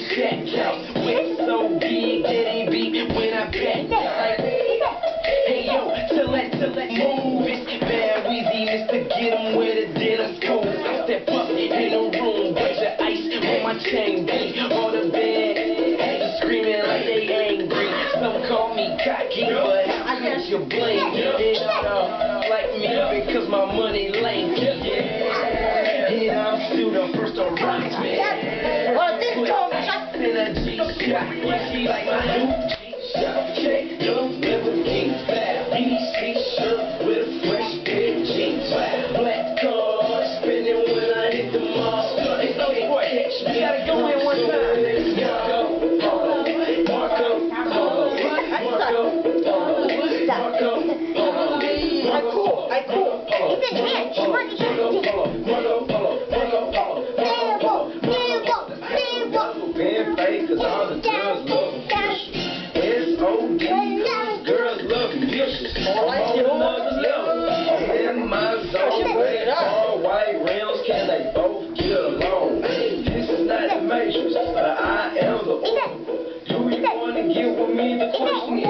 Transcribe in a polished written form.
shack house. Wet so big that he beat when I back out. Hey yo, till that move. It's Bad Weezy, Mr. Get 'em where the denim's cold. I step up in the room, bunch of ice on my chain. All the bad haters screaming like they angry. Some call me cocky, but I guess you blame me. They don't like me because my money lanky. Yeah, and I'm shooting first on rocks, man. Well, this told me in a G-shot, she like my new G-shot. Check, don't never keep that. DC shirt with a fresh pair of jeans. Black car, spinning when I hit the mall. Hey, boy, you gotta go in one time. Cause all the girls love vicious. S.O.D. Girls love vicious. On another level. In my zone. All white rims, can they both get along? This is not the Matrix, but I am the Oracle. Do you want to get with me? The question is